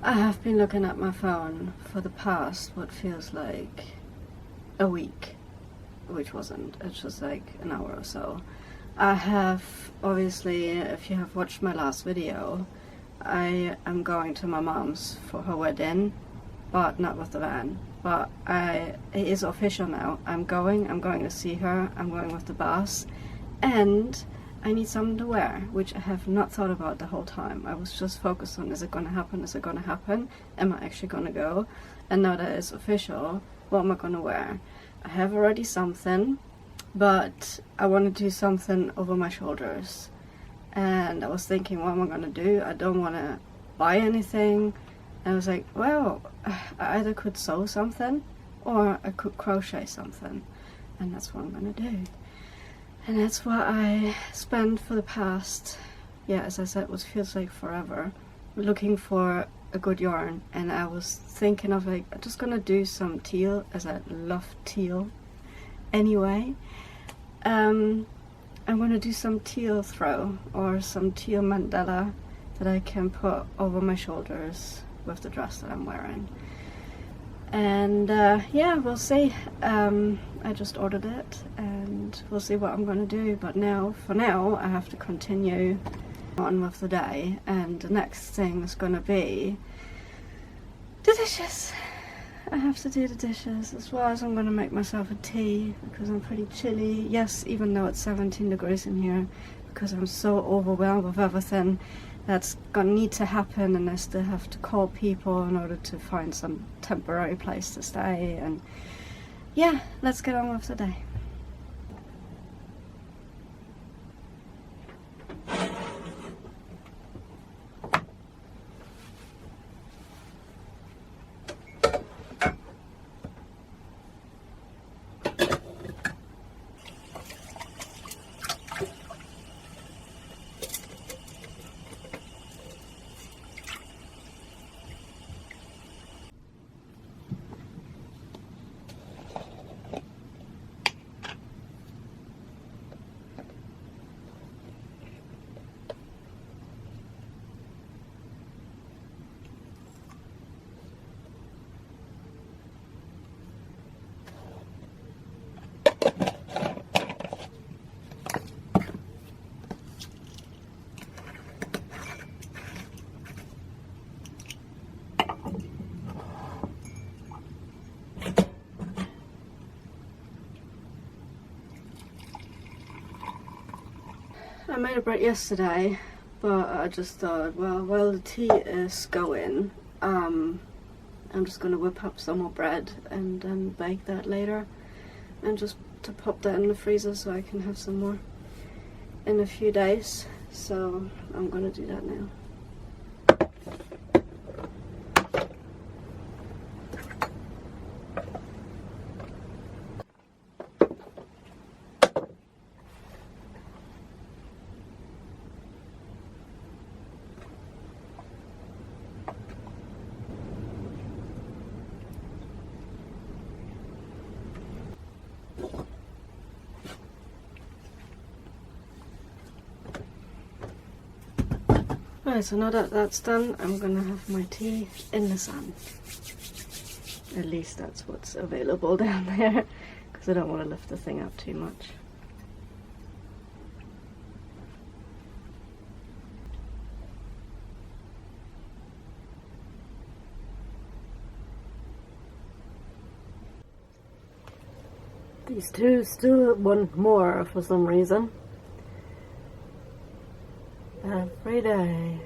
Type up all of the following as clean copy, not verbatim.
I have been looking at my phone for the past what feels like a week, which wasn't, it's just like an hour or so. I have, obviously, if you have watched my last video, I am going to my mom's for her wedding, but not with the van. But it is official now. I'm going to see her, I'm going with the bus, and I need something to wear, which I have not thought about the whole time. I was just focused on, is it going to happen, is it going to happen, am I actually going to go? And now that it's official, what am I going to wear? I have already something, but I want to do something over my shoulders. And I was thinking, what am I going to do? I don't want to buy anything. And I was like, well, I either could sew something or I could crochet something. And that's what I'm going to do. And that's what I spent for the past, as I said, what feels like forever, looking for a good yarn. And I was thinking of like, I'm just gonna do some teal, as I love teal anyway. I'm gonna do some teal throw or some teal mandala that I can put over my shoulders with the dress that I'm wearing. And yeah, we'll see. I just ordered it and we'll see what I'm going to do. But for now, I have to continue on with the day. And the next thing is going to be the dishes. I have to do the dishes, as well as I'm going to make myself a tea because I'm pretty chilly. Yes, even though it's 17 degrees in here, because I'm so overwhelmed with everything that's gonna need to happen, and I still have to call people in order to find some temporary place to stay. And yeah, let's get on with the day. I made a bread yesterday, but I just thought, well, while the tea is going, I'm just gonna whip up some more bread and then bake that later, and just to pop that in the freezer so I can have some more in a few days. So I'm gonna do that now. Right, so now that that's done, I'm gonna have my tea in the sun. At least that's what's available down there, because I don't want to lift the thing up too much. These two still want more for some reason. Every day.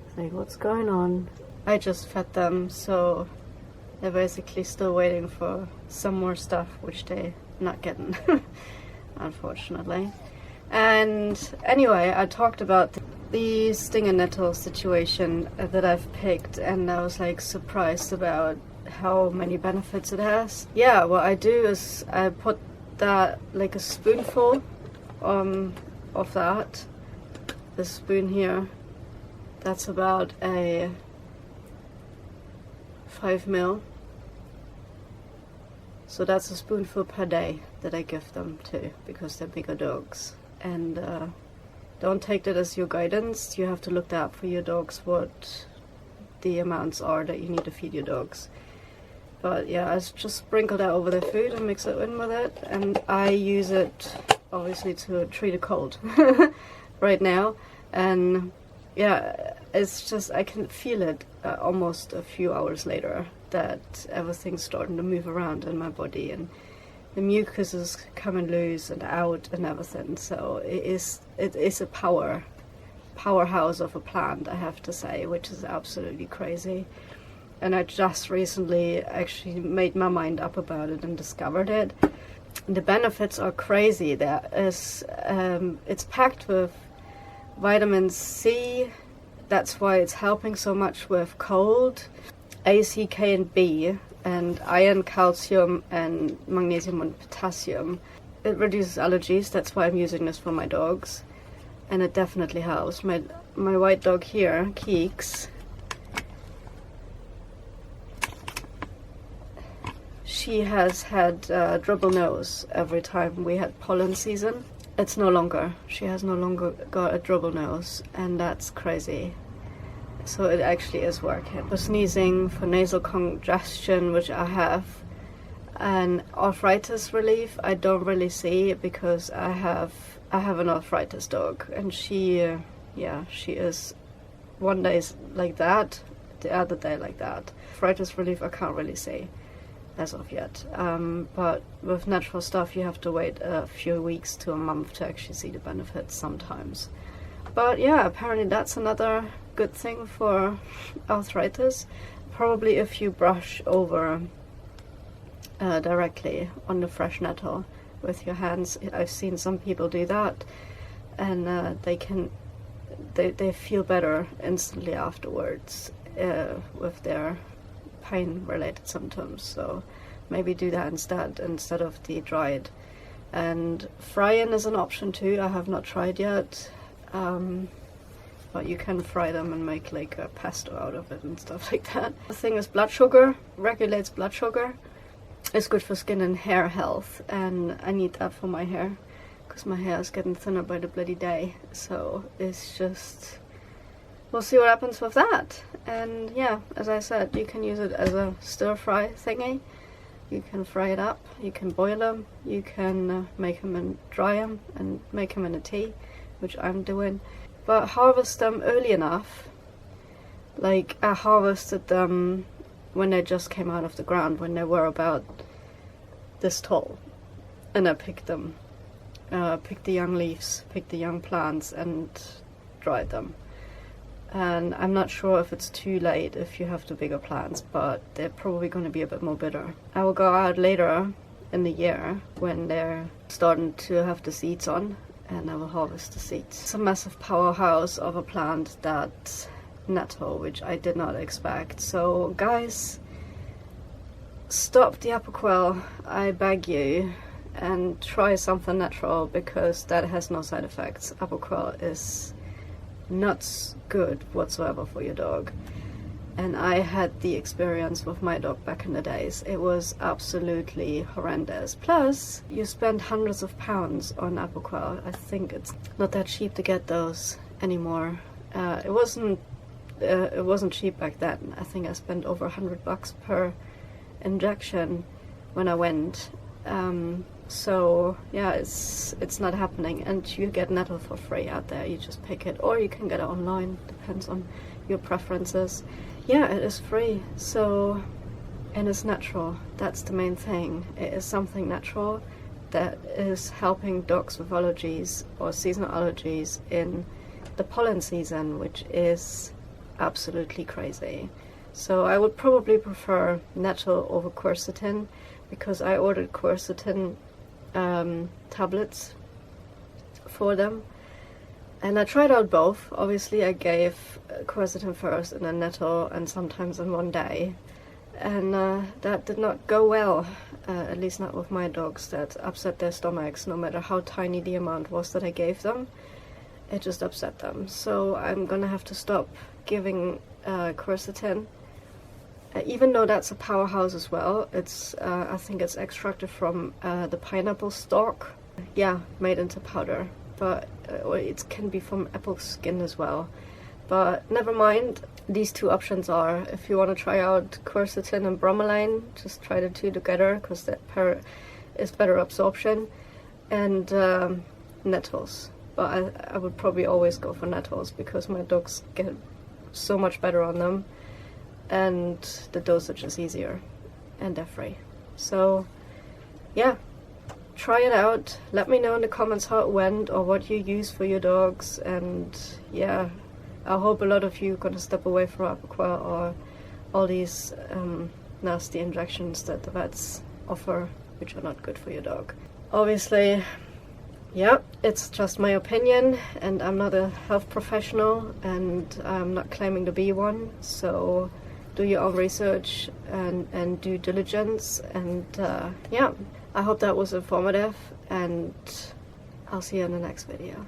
It's like, what's going on? I just fed them, so they're basically still waiting for some more stuff, which they're not getting, unfortunately. And anyway, I talked about the stinger nettle situation that I've picked, and I was like surprised about how many benefits it has. Yeah, what I do is I put that, like a spoonful of that. This spoon here, that's about a 5 ml. So that's a spoonful per day that I give them to, because they're bigger dogs. And don't take that as your guidance. You have to look that up for your dogs, what the amounts are that you need to feed your dogs. But yeah, I just sprinkle that over the food and mix it in with it, and I use it obviously to treat a cold right now. And yeah, it's just, I can feel it almost a few hours later that everything's starting to move around in my body, and the mucus is coming loose and out and everything. So it is a powerhouse of a plant, I have to say, which is absolutely crazy. And I just recently actually made my mind up about it and discovered it. The benefits are crazy. There is, it's packed with vitamin C. That's why it's helping so much with cold. A, C, K, and B, and iron, calcium, and magnesium and potassium. It reduces allergies. That's why I'm using this for my dogs, and it definitely helps. My white dog here, Keeks, she has had dribble nose every time we had pollen season. It's no longer. She has no longer got a dribble nose, and that's crazy. So it actually is working. For sneezing, for nasal congestion, which I have, and arthritis relief, I don't really see, because I have an arthritis dog, and she is one day like that, the other day like that. Arthritis relief I can't really see as of yet, but with natural stuff you have to wait a few weeks to a month to actually see the benefits sometimes. But yeah, apparently that's another good thing for arthritis. Probably if you brush over directly on the fresh nettle with your hands. I've seen some people do that, and they feel better instantly afterwards with their pain related symptoms. So maybe do that instead of the dried. And frying is an option too. I have not tried yet, but you can fry them and make like a pesto out of it and stuff like that. The thing is, blood sugar regulates blood sugar. It's good for skin and hair health, and I need that for my hair because my hair is getting thinner by the bloody day. So it's just, we'll see what happens with that. And yeah, as I said, you can use it as a stir fry thingy. You can fry it up, you can boil them, you can make them and dry them and make them in a tea, which I'm doing. But harvest them early enough. Like, I harvested them when they just came out of the ground, when they were about this tall. And I picked them. Picked the young leaves, picked the young plants, and dried them. And I'm not sure if it's too late if you have the bigger plants, but they're probably going to be a bit more bitter. I will go out later in the year when they're starting to have the seeds on, and I will harvest the seeds. It's a massive powerhouse of a plant, that nettle, which I did not expect. So guys, stop the Apoquel, I beg you, and try something natural, because that has no side effects. Apoquel is not good whatsoever for your dog, and I had the experience with my dog back in the days. It was absolutely horrendous. Plus you spend hundreds of pounds on Apoquel. I think it's not that cheap to get those anymore. It wasn't cheap back then. I think I spent over $100 per injection when I went. So yeah, it's not happening, and you get nettle for free out there. You just pick it, or you can get it online, depends on your preferences. Yeah, it is free, so, and it's natural. That's the main thing. It is something natural that is helping dogs with allergies or seasonal allergies in the pollen season, which is absolutely crazy. So I would probably prefer nettle over quercetin, because I ordered quercetin tablets for them, and I tried out both. Obviously I gave quercetin first and then nettle, and sometimes in one day, and that did not go well, at least not with my dogs. That upset their stomachs. No matter how tiny the amount was that I gave them, it just upset them. So I'm gonna have to stop giving quercetin. Even though that's a powerhouse as well. It's I think it's extracted from the pineapple stalk, yeah, made into powder, but it can be from apple skin as well. But never mind, these two options are, if you want to try out quercetin and bromelain, just try the two together because that is better absorption, and nettles. But I would probably always go for nettles because my dogs get so much better on them, and the dosage is easier, and they're free. So yeah, try it out. Let me know in the comments how it went or what you use for your dogs, and yeah, I hope a lot of you are going to step away from Apoquel or all these nasty injections that the vets offer, which are not good for your dog. Obviously, yeah, it's just my opinion, and I'm not a health professional, and I'm not claiming to be one, so do your own research and due diligence, and yeah, I hope that was informative, and I'll see you in the next video.